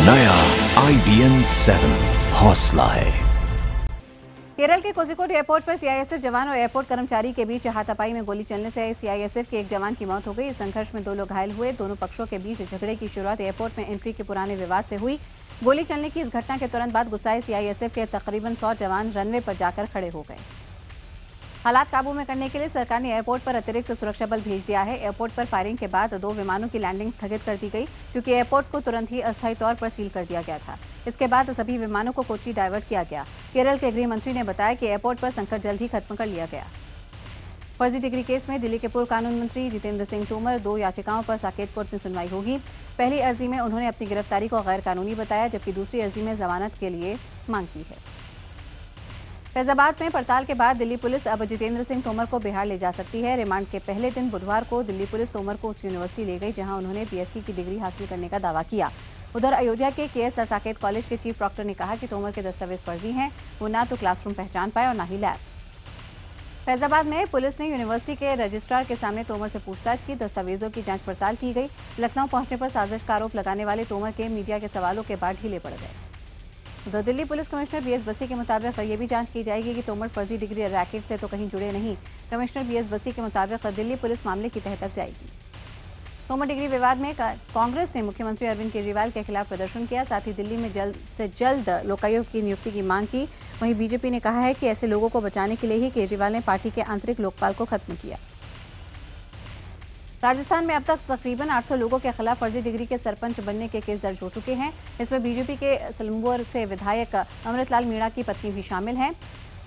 नया IBN 7 हौसला है। केरल के कोझिकोड एयरपोर्ट पर सीआईएसएफ जवान और एयरपोर्ट कर्मचारी के बीच हाथापाई में गोली चलने से सीआईएसएफ के एक जवान की मौत हो गई। इस संघर्ष में 2 लोग घायल हुए। दोनों पक्षों के बीच झगड़े की शुरुआत एयरपोर्ट में एंट्री के पुराने विवाद से हुई। गोली चलने की इस घटना के तुरंत बाद गुस्साए सीआईएसएफ के तकरीबन 100 जवान रनवे पर जाकर खड़े हो गए। हालात काबू में करने के लिए सरकार ने एयरपोर्ट पर अतिरिक्त सुरक्षा बल भेज दिया है। एयरपोर्ट पर फायरिंग के बाद 2 विमानों की लैंडिंग स्थगित कर दी गई, क्योंकि एयरपोर्ट को तुरंत ही अस्थायी तौर पर सील कर दिया गया था। इसके बाद सभी विमानों को कोच्चि डायवर्ट किया गया। केरल के गृह मंत्री ने बताया कि एयरपोर्ट पर संकट जल्द ही खत्म कर लिया गया। फर्जी डिग्री केस में दिल्ली के पूर्व कानून मंत्री जितेंद्र सिंह तोमर 2 याचिकाओं पर साकेत कोर्ट में सुनवाई होगी। पहली अर्जी में उन्होंने अपनी गिरफ्तारी को गैर कानूनी बताया, जबकि दूसरी अर्जी में जमानत के लिए मांग की है। फैजाबाद में पड़ताल के बाद दिल्ली पुलिस अब जितेंद्र सिंह तोमर को बिहार ले जा सकती है। रिमांड के पहले दिन बुधवार को दिल्ली पुलिस तोमर को उस यूनिवर्सिटी ले गई जहां उन्होंने बीएससी की डिग्री हासिल करने का दावा किया। उधर अयोध्या के केएस साकेत कॉलेज के चीफ प्रॉक्टर ने कहा कि तोमर के दस्तावेज फर्जी हैं। वो ना तो क्लासरूम पहचान पाए और ना ही लैब। फैजाबाद में पुलिस ने यूनिवर्सिटी के रजिस्ट्रार के सामने तोमर से पूछताछ की। दस्तावेजों की जांच पड़ताल की गई। लखनऊ पहुंचने पर साजिश का आरोप लगाने वाले तोमर के मीडिया के सवालों के बाद ढीले पड़ गए। उधर दिल्ली पुलिस कमिश्नर बीएस बसी के मुताबिक ये भी जांच की जाएगी कि तोमर फर्जी डिग्री रैकेट से तो कहीं जुड़े नहीं। कमिश्नर बीएस बसी के मुताबिक दिल्ली पुलिस मामले की तह तक जाएगी। तोमर डिग्री विवाद में कांग्रेस ने मुख्यमंत्री अरविंद केजरीवाल के खिलाफ प्रदर्शन किया। साथ ही दिल्ली में जल्द से जल्द लोकायुक्त की नियुक्ति की मांग की। वहीं बीजेपी ने कहा है कि ऐसे लोगों को बचाने के लिए ही केजरीवाल ने पार्टी के आंतरिक लोकपाल को खत्म किया। राजस्थान में अब तक तकरीबन 800 लोगों के खिलाफ फर्जी डिग्री के सरपंच बनने के केस दर्ज हो चुके हैं। इसमें बीजेपी के सलम्बुर से विधायक अमृतलाल मीणा की पत्नी भी शामिल हैं।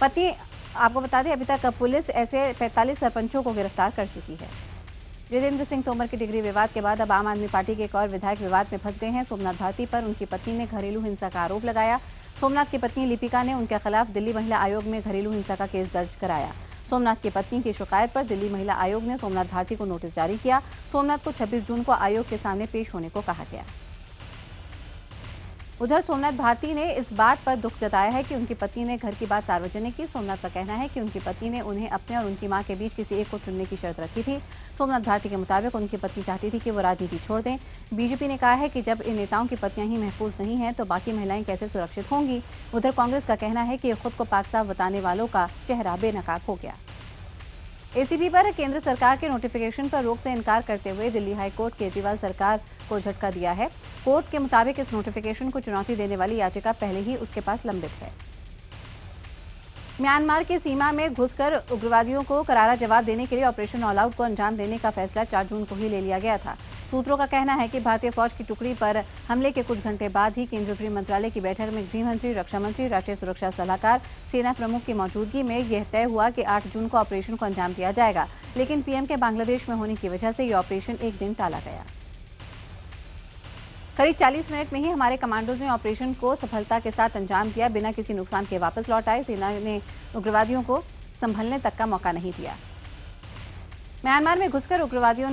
पत्नी, आपको बता दें, अभी तक पुलिस ऐसे 45 सरपंचों को गिरफ्तार कर चुकी है। जितेंद्र सिंह तोमर की डिग्री विवाद के बाद अब आम आदमी पार्टी के एक और विधायक विवाद में फंस गए हैं। सोमनाथ भारती पर उनकी पत्नी ने घरेलू हिंसा का आरोप लगाया। सोमनाथ की पत्नी लिपिका ने उनके खिलाफ दिल्ली महिला आयोग में घरेलू हिंसा का केस दर्ज कराया। सोमनाथ की पत्नी की शिकायत पर दिल्ली महिला आयोग ने सोमनाथ भारती को नोटिस जारी किया। सोमनाथ को 26 जून को आयोग के सामने पेश होने को कहा गया। उधर सोमनाथ भारती ने इस बात पर दुख जताया है कि उनकी पत्नी ने घर की बात सार्वजनिक की। सोमनाथ का कहना है कि उनकी पत्नी ने उन्हें अपने और उनकी मां के बीच किसी एक को चुनने की शर्त रखी थी। सोमनाथ भारती के मुताबिक उनकी पत्नी चाहती थी कि वो राजनीति छोड़ दें। बीजेपी ने कहा है कि जब इन नेताओं की पत्नियां ही महफूज नहीं हैं तो बाकी महिलाएं कैसे सुरक्षित होंगी। उधर कांग्रेस का कहना है कि खुद को पाक साफ बताने वालों का चेहरा बेनकाब हो गया। एसीबी पर केंद्र सरकार के नोटिफिकेशन पर रोक से इनकार करते हुए दिल्ली हाईकोर्ट केजरीवाल सरकार को झटका दिया है। कोर्ट के मुताबिक इस नोटिफिकेशन को चुनौती देने वाली याचिका पहले ही उसके पास लंबित है। म्यांमार की सीमा में घुसकर उग्रवादियों को करारा जवाब देने के लिए ऑपरेशन ऑल आउट को अंजाम देने का फैसला 4 जून को ही ले लिया गया था। सूत्रों का कहना है कि भारतीय फौज की टुकड़ी पर हमले के कुछ घंटे बाद ही केंद्रीय गृह मंत्रालय की बैठक में गृह मंत्री, रक्षा मंत्री, राष्ट्रीय सुरक्षा सलाहकार, सेना प्रमुख की मौजूदगी में यह तय हुआ कि 8 जून को ऑपरेशन को अंजाम दिया जाएगा। लेकिन पीएम के बांग्लादेश में होने की वजह से यह ऑपरेशन एक दिन टाला गया। करीब 40 मिनट में ही हमारे कमांडोज ने ऑपरेशन को सफलता के साथ अंजाम दिया। बिना किसी नुकसान के वापस लौट आए। सेना ने उग्रवादियों को संभलने तक का मौका नहीं दिया। म्यांमार में घुसकर उग्रवादियों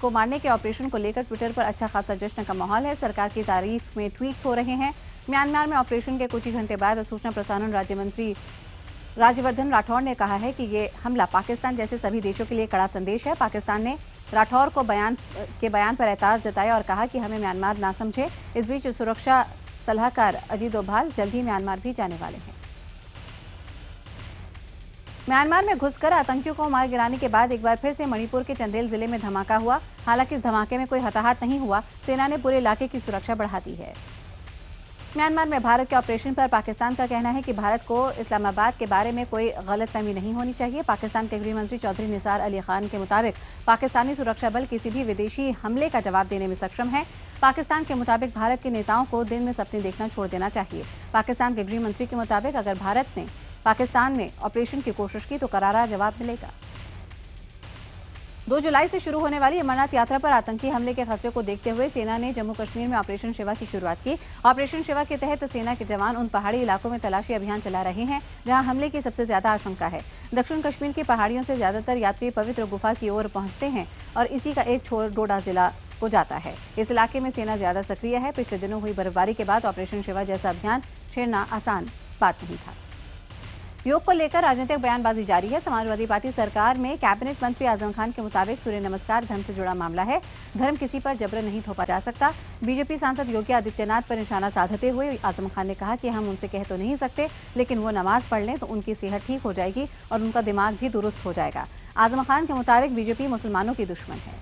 को मारने के ऑपरेशन को लेकर ट्विटर पर अच्छा खासा जश्न का माहौल है। सरकार की तारीफ में ट्वीट्स हो रहे हैं। म्यांमार में ऑपरेशन के कुछ ही घंटे बाद सूचना प्रसारण राज्य मंत्री राज्यवर्धन राठौड़ ने कहा है कि ये हमला पाकिस्तान जैसे सभी देशों के लिए कड़ा संदेश है। पाकिस्तान ने राठौड़ को बयान पर एतराज जताया और कहा कि हमें म्यांमार ना समझे। इस बीच सुरक्षा सलाहकार अजीत डोभाल जल्द ही म्यांमार भी जाने वाले हैं। म्यांमार में घुसकर आतंकियों को मार गिराने के बाद एक बार फिर से मणिपुर के चंदेल जिले में धमाका हुआ। हालांकि इस धमाके में कोई हताहत नहीं हुआ। सेना ने पूरे इलाके की सुरक्षा बढ़ा दी है। म्यांमार में भारत के ऑपरेशन पर पाकिस्तान का कहना है कि भारत को इस्लामाबाद के बारे में कोई गलतफहमी नहीं होनी चाहिए। पाकिस्तान के गृह मंत्री चौधरी निसार अली खान के मुताबिक पाकिस्तानी सुरक्षा बल किसी भी विदेशी हमले का जवाब देने में सक्षम है। पाकिस्तान के मुताबिक भारत के नेताओं को दिन में सपने देखना छोड़ देना चाहिए। पाकिस्तान के गृह मंत्री के मुताबिक अगर भारत ने पाकिस्तान में ऑपरेशन की कोशिश की तो करारा जवाब मिलेगा। 2 जुलाई से शुरू होने वाली अमरनाथ यात्रा पर आतंकी हमले के खतरे को देखते हुए सेना ने जम्मू कश्मीर में ऑपरेशन शिवा की शुरुआत की। ऑपरेशन शिवा के तहत सेना के जवान उन पहाड़ी इलाकों में तलाशी अभियान चला रहे हैं जहां हमले की सबसे ज्यादा आशंका है। दक्षिण कश्मीर की पहाड़ियों से ज्यादातर यात्री पवित्र गुफा की ओर पहुंचते हैं और इसी का एक छोर डोडा जिला को जाता है। इस इलाके में सेना ज्यादा सक्रिय है। पिछले दिनों हुई बर्फबारी के बाद ऑपरेशन शिवा जैसा अभियान छेड़ना आसान बात नहीं था। योग को लेकर राजनीतिक बयानबाजी जारी है। समाजवादी पार्टी सरकार में कैबिनेट मंत्री आजम खान के मुताबिक सूर्य नमस्कार धर्म से जुड़ा मामला है, धर्म किसी पर जबरन नहीं थोपा जा सकता। बीजेपी सांसद योगी आदित्यनाथ पर निशाना साधते हुए आजम खान ने कहा कि हम उनसे कह तो नहीं सकते, लेकिन वो नमाज पढ़ लें तो उनकी सेहत ठीक हो जाएगी और उनका दिमाग भी दुरुस्त हो जाएगा। आजम खान के मुताबिक बीजेपी मुसलमानों की दुश्मन है।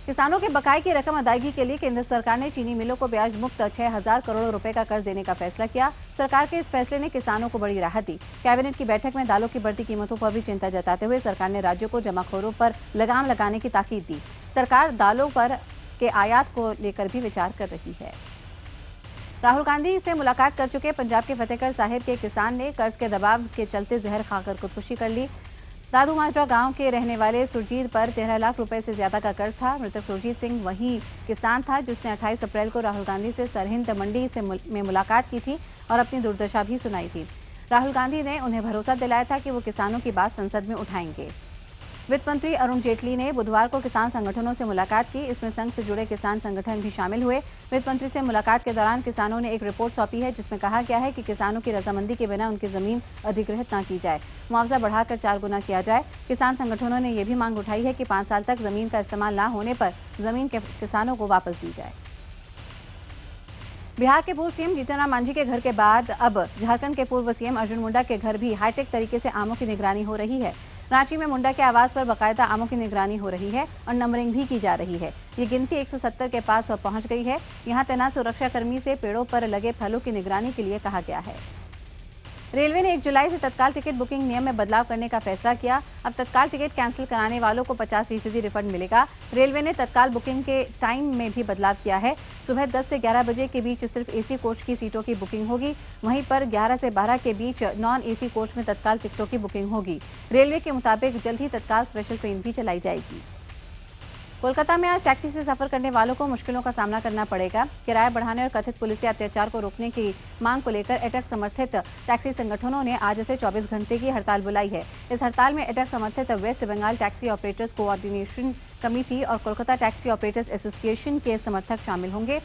किसानों के बकाये की रकम अदायगी के लिए केंद्र सरकार ने चीनी मिलों को ब्याज मुक्त 6,000 करोड़ रुपए का कर्ज देने का फैसला किया। सरकार के इस फैसले ने किसानों को बड़ी राहत दी। कैबिनेट की बैठक में दालों की बढ़ती कीमतों पर भी चिंता जताते हुए सरकार ने राज्यों को जमाखोरों पर लगाम लगाने की ताकीद दी। सरकार दालों पर के आयात को लेकर भी विचार कर रही है। राहुल गांधी से मुलाकात कर चुके पंजाब के फतेहगढ़ साहिब के किसान ने कर्ज के दबाव के चलते जहर खाकर खुदकुशी कर ली। दादू माजरा गांव के रहने वाले सुरजीत पर 13 लाख रुपए से ज्यादा का कर्ज था। मृतक सुरजीत सिंह वही किसान था जिसने 28 अप्रैल को राहुल गांधी से सरहिंद मंडी में मुलाकात की थी और अपनी दुर्दशा भी सुनाई थी। राहुल गांधी ने उन्हें भरोसा दिलाया था कि वो किसानों की बात संसद में उठाएंगे। वित्त मंत्री अरुण जेटली ने बुधवार को किसान संगठनों से मुलाकात की। इसमें संघ से जुड़े किसान संगठन भी शामिल हुए। वित्त मंत्री से मुलाकात के दौरान किसानों ने एक रिपोर्ट सौंपी है जिसमें कहा गया है कि किसानों की रजामंदी के बिना उनकी जमीन अधिग्रहित न की जाए, मुआवजा बढ़ाकर 4 गुना किया जाए। किसान संगठनों ने यह भी मांग उठाई है कि 5 साल तक जमीन का इस्तेमाल न होने पर जमीन के किसानों को वापस दी जाए। बिहार के पूर्व सीएम जीतन राम मांझी के घर के बाद अब झारखंड के पूर्व सीएम अर्जुन मुंडा के घर भी हाईटेक तरीके से आमों की निगरानी हो रही है। रांची में मुंडा के आवास पर बाकायदा आमों की निगरानी हो रही है और नंबरिंग भी की जा रही है। ये गिनती 170 के पास पहुंच गई है। यहां तैनात सुरक्षाकर्मी से पेड़ों पर लगे फलों की निगरानी के लिए कहा गया है। रेलवे ने 1 जुलाई से तत्काल टिकट बुकिंग नियम में बदलाव करने का फैसला किया। अब तत्काल टिकट कैंसिल कराने वालों को 50% रिफंड मिलेगा। रेलवे ने तत्काल बुकिंग के टाइम में भी बदलाव किया है। सुबह 10 से 11 बजे के बीच सिर्फ एसी कोच की सीटों की बुकिंग होगी। वहीं पर 11 से 12 के बीच नॉन एसी कोच में तत्काल टिकटों की बुकिंग होगी। रेलवे के मुताबिक जल्द ही तत्काल स्पेशल ट्रेन भी चलाई जाएगी। कोलकाता में आज टैक्सी से सफर करने वालों को मुश्किलों का सामना करना पड़ेगा। किराया बढ़ाने और कथित पुलिसिया अत्याचार को रोकने की मांग को लेकर एटक समर्थित टैक्सी संगठनों ने आज से 24 घंटे की हड़ताल बुलाई है। इस हड़ताल में एटक समर्थित West Bengal taxi operators coordination committee और कोलकाता टैक्सी ऑपरेटर्स एसोसिएशन के समर्थक शामिल होंगे।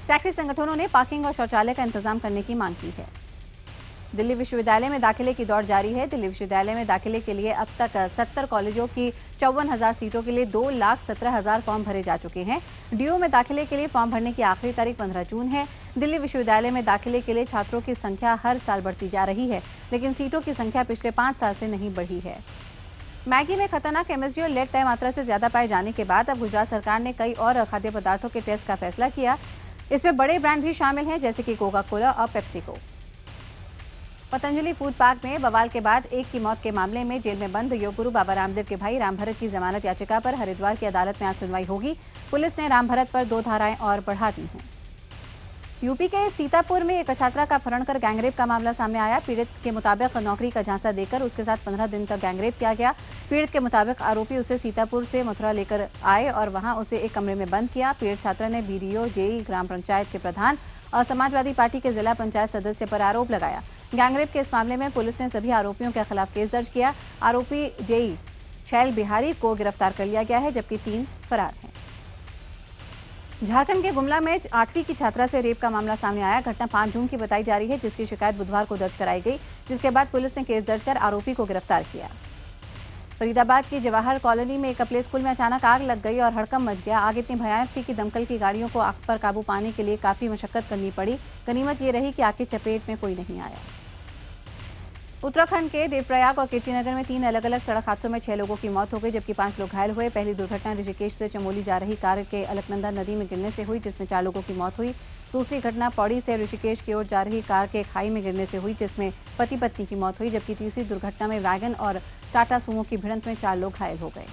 टैक्सी संगठनों ने पार्किंग और शौचालय का इंतजाम करने की मांग की है। दिल्ली विश्वविद्यालय में दाखिले की दौड़ जारी है। दिल्ली विश्वविद्यालय में दाखिले के लिए अब तक 70 कॉलेजों की 54,000 सीटों के लिए 2,17,000 फॉर्म भरे जा चुके हैं। डीयू में दाखिले के लिए फॉर्म भरने की आखिरी तारीख 15 जून है। दिल्ली विश्वविद्यालय में दाखिले के लिए छात्रों की संख्या हर साल बढ़ती जा रही है, लेकिन सीटों की संख्या पिछले 5 साल से नहीं बढ़ी है। मैगी में खतरनाक एमएसजी और लेड तय मात्रा से ज्यादा पाए जाने के बाद अब गुजरात सरकार ने कई और खाद्य पदार्थों के टेस्ट का फैसला किया। इसमें बड़े ब्रांड भी शामिल हैं जैसे कि कोका कोला और पेप्सिको। पतंजलि फूड पार्क में बवाल के बाद एक की मौत के मामले में जेल में बंद योग गुरु बाबा रामदेव के भाई राम भरत की जमानत याचिका पर हरिद्वार की अदालत में आज सुनवाई होगी। पुलिस ने राम भरत पर 2 धाराएं और बढ़ा दी हैं। यूपी के सीतापुर में एक छात्रा का अपहरण कर गैंगरेप का मामला सामने आया। पीड़ित के मुताबिक नौकरी का झांसा देकर उसके साथ 15 दिन तक गैंगरेप किया गया। पीड़ित के मुताबिक आरोपी उसे सीतापुर से मथुरा लेकर आए और वहां उसे एक कमरे में बंद किया। पीड़ित छात्रा ने बीडीओ, जेई, ग्राम पंचायत के प्रधान और समाजवादी पार्टी के जिला पंचायत सदस्य पर आरोप लगाया। गैंगरेप के इस मामले में पुलिस ने सभी आरोपियों के खिलाफ केस दर्ज किया। आरोपी जेई छैल बिहारी को गिरफ्तार कर लिया गया है, जबकि 3 फरार हैं। झारखंड के गुमला में 8वीं की छात्रा से रेप का मामला सामने आया। घटना 5 जून की बताई जा रही है, जिसकी शिकायत बुधवार को दर्ज कराई गई, जिसके बाद पुलिस ने केस दर्ज कर आरोपी को गिरफ्तार किया। फरीदाबाद की जवाहर कॉलोनी में एक प्ले स्कूल में अचानक आग लग गई और हड़कंप मच गया। आग इतनी भयानक थी कि दमकल की गाड़ियों को आग पर काबू पाने के लिए काफी मशक्कत करनी पड़ी। गनीमत ये रही कि आग की चपेट में कोई नहीं आया। उत्तराखंड के देवप्रयाग और कीर्तिनगर में 3 अलग अलग सड़क हादसों में 6 लोगों की मौत हो गई, जबकि 5 लोग घायल हुए। पहली दुर्घटना ऋषिकेश से चमोली जा रही कार के अलकनंदा नदी में गिरने से हुई, जिसमें 4 लोगों की मौत हुई। दूसरी घटना पौड़ी से ऋषिकेश की ओर जा रही कार के खाई में गिरने से हुई, जिसमें पति पत्नी की मौत हुई, जबकि तीसरी दुर्घटना में वैगन और टाटा सूमो की भिड़ंत में 4 लोग घायल हो गए।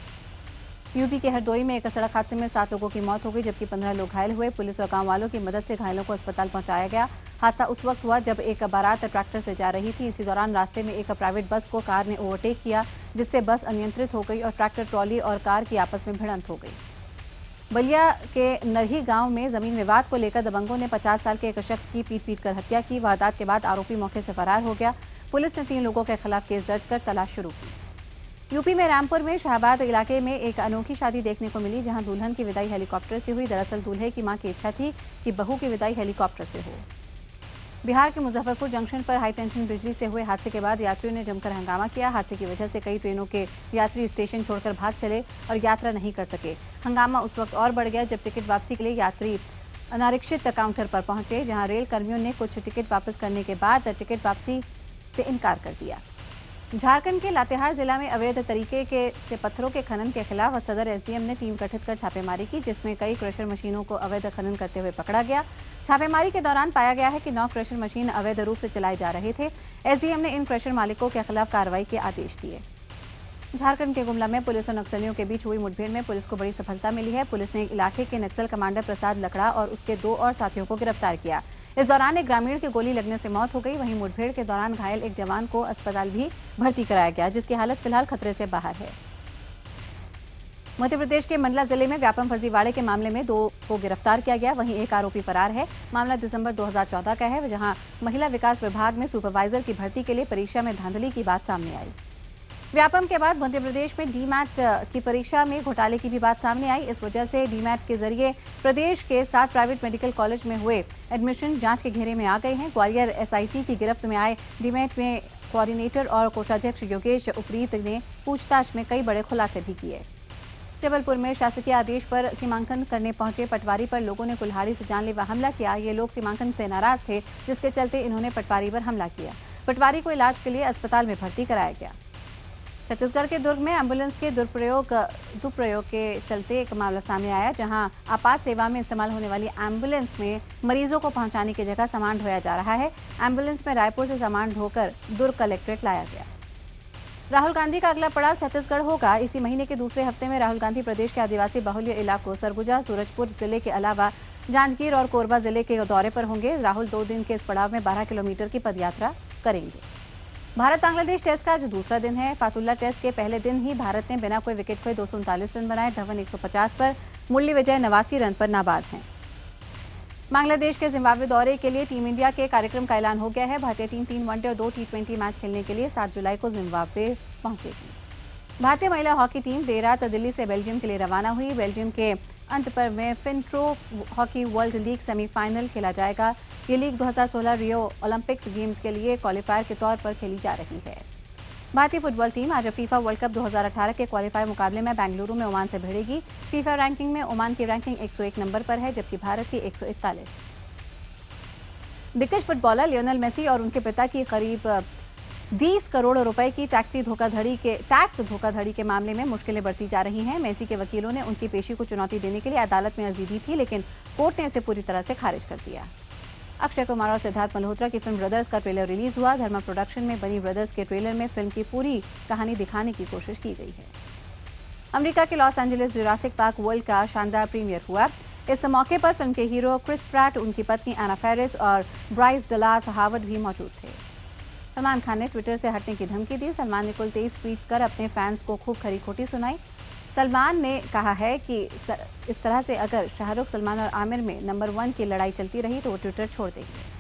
यूपी के हरदोई में एक सड़क हादसे में 7 लोगों की मौत हो गई, जबकि 15 लोग घायल हुए। पुलिस और गांव वालों की मदद से घायलों को अस्पताल पहुंचाया गया। हादसा उस वक्त हुआ जब एक बारात ट्रैक्टर से जा रही थी। इसी दौरान रास्ते में एक प्राइवेट बस को कार ने ओवरटेक किया, जिससे बस अनियंत्रित हो गई और ट्रैक्टर ट्रॉली और कार की आपस में भिड़ंत हो गई। बलिया के नरही गांव में जमीन विवाद को लेकर दबंगों ने 50 साल के एक शख्स की पीट कर हत्या की। वारदात के बाद आरोपी मौके से फरार हो गया। पुलिस ने 3 लोगों के खिलाफ केस दर्ज कर तलाश शुरू की। यूपी में रामपुर में शाहबाद इलाके में एक अनोखी शादी देखने को मिली, जहां दुल्हन की विदाई हेलीकॉप्टर से हुई। दरअसल दूल्हे की मां की इच्छा थी कि बहू की विदाई हेलीकॉप्टर से हो। बिहार के मुजफ्फरपुर जंक्शन पर हाई टेंशन बिजली से हुए हादसे के बाद यात्रियों ने जमकर हंगामा किया। हादसे की वजह से कई ट्रेनों के यात्री स्टेशन छोड़कर भाग चले और यात्रा नहीं कर सके। हंगामा उस वक्त और बढ़ गया जब टिकट वापसी के लिए यात्री अनारक्षित काउंटर पर पहुंचे, जहां रेल कर्मियों ने कुछ टिकट वापस करने के बाद टिकट वापसी से इनकार कर दिया। झारखंड के लातेहार जिला में अवैध तरीके से पत्थरों के खनन के खिलाफ सदर एसडीएम ने टीम गठित कर छापेमारी की, जिसमें कई क्रशर मशीनों को अवैध खनन करते हुए पकड़ा गया। छापेमारी के दौरान पाया गया है कि 9 क्रशर मशीन अवैध रूप से चलाए जा रहे थे। एसडीएम ने इन क्रशर मालिकों के खिलाफ कार्रवाई के आदेश दिए। झारखंड के गुमला में पुलिस और नक्सलियों के बीच हुई मुठभेड़ में पुलिस को बड़ी सफलता मिली है। पुलिस ने इलाके के नक्सल कमांडर प्रसाद लकड़ा और उसके 2 और साथियों को गिरफ्तार किया। इस दौरान एक ग्रामीण की गोली लगने से मौत हो गई। वहीं मुठभेड़ के दौरान घायल एक जवान को अस्पताल भी भर्ती कराया गया, जिसकी हालत फिलहाल खतरे से बाहर है। मध्य प्रदेश के मंडला जिले में व्यापम फर्जीवाड़े के मामले में 2 को गिरफ्तार किया गया। वहीं एक आरोपी फरार है। मामला दिसंबर 2014 का है, जहां महिला विकास विभाग में सुपरवाइजर की भर्ती के लिए परीक्षा में धांधली की बात सामने आई। व्यापम के बाद मध्य प्रदेश में डीमैट की परीक्षा में घोटाले की भी बात सामने आई। इस वजह से डीमैट के जरिए प्रदेश के 7 प्राइवेट मेडिकल कॉलेज में हुए एडमिशन जांच के घेरे में आ गए हैं। ग्वालियर एसआईटी की गिरफ्त में आए डीमैट में कोऑर्डिनेटर और कोषाध्यक्ष योगेश उपरीत ने पूछताछ में कई बड़े खुलासे भी किए। जबलपुर में शासकीय आदेश पर सीमांकन करने पहुंचे पटवारी पर लोगों ने कुल्हाड़ी से जानलेवा हमला किया। ये लोग सीमांकन से नाराज थे, जिसके चलते इन्होंने पटवारी पर हमला किया। पटवारी को इलाज के लिए अस्पताल में भर्ती कराया गया। छत्तीसगढ़ के दुर्ग में एम्बुलेंस के दुरुपयोग के चलते एक मामला सामने आया, जहां आपात सेवा में इस्तेमाल होने वाली एम्बुलेंस में मरीजों को पहुंचाने की जगह सामान ढोया जा रहा है। एम्बुलेंस में रायपुर से सामान ढोकर दुर्ग कलेक्ट्रेट लाया गया। राहुल गांधी का अगला पड़ाव छत्तीसगढ़ होगा। इसी महीने के दूसरे हफ्ते में राहुल गांधी प्रदेश के आदिवासी बाहुल्य इलाकों सरगुजा, सूरजपुर जिले के अलावा जांजगीर और कोरबा जिले के दौरे पर होंगे। राहुल 2 दिन के इस पड़ाव में 12 किलोमीटर की पदयात्रा करेंगे। भारत बांग्लादेश टेस्ट का आज दूसरा दिन है। फातुल्ला टेस्ट के पहले दिन ही भारत ने बिना कोई विकेट खोए 239 रन बनाए। धवन 150 पर, मुरली विजय 89 रन पर नाबाद हैं। बांग्लादेश के जिम्बाब्वे दौरे के लिए टीम इंडिया के कार्यक्रम का ऐलान हो गया है। भारतीय टीम 3 वनडे और 2 T20 मैच खेलने के लिए 7 जुलाई को जिम्बाब्वे पहुंचेगी। भारतीय महिला हॉकी टीम देर रात दिल्ली से बेल्जियम के लिए रवाना हुई। बेल्जियम के अंतपुर में फिनट्रो हॉकी वर्ल्ड लीग सेमीफाइनल खेला जाएगा। ये लीग 2016 रियो ओलंपिक्स गेम्स के लिए क्वालिफायर के तौर पर खेली जा रही है। भारतीय फुटबॉल टीम आज फीफा वर्ल्ड कप 2018 के क्वालिफायर मुकाबले में बेंगलुरु में ओमान से भिड़ेगी। फीफा रैंकिंग में ओमान की रैंकिंग 101 नंबर पर है, जबकि भारत की 141। दिग्गज फुटबॉलर लियोनेल मेसी और उनके पिता की करीब 20 करोड़ रुपए की टैक्स धोखाधड़ी के मामले में मुश्किलें बढ़ती जा रही हैं। मेसी के वकीलों ने उनकी पेशी को चुनौती देने के लिए अदालत में अर्जी दी थी, लेकिन कोर्ट ने इसे पूरी तरह से खारिज कर दिया। अक्षय कुमार और सिद्धार्थ मल्होत्रा की फिल्म ब्रदर्स का ट्रेलर रिलीज हुआ। धर्मा प्रोडक्शन में बनी ब्रदर्स के ट्रेलर में फिल्म की पूरी कहानी दिखाने की कोशिश की गई है। अमेरिका के Los Angeles Jurassic park world का शानदार प्रीमियर हुआ। इस मौके पर फिल्म के हीरो क्रिस प्रैट, उनकी पत्नी एना फेरिस और ब्राइस डलास हावर्ड भी मौजूद थे। सलमान खान ने ट्विटर से हटने की धमकी दी। सलमान ने कुल 23 ट्वीट्स कर अपने फैंस को खूब खरी खोटी सुनाई। सलमान ने कहा है कि इस तरह से अगर शाहरुख, सलमान और आमिर में नंबर 1 की लड़ाई चलती रही तो वो ट्विटर छोड़ देंगे।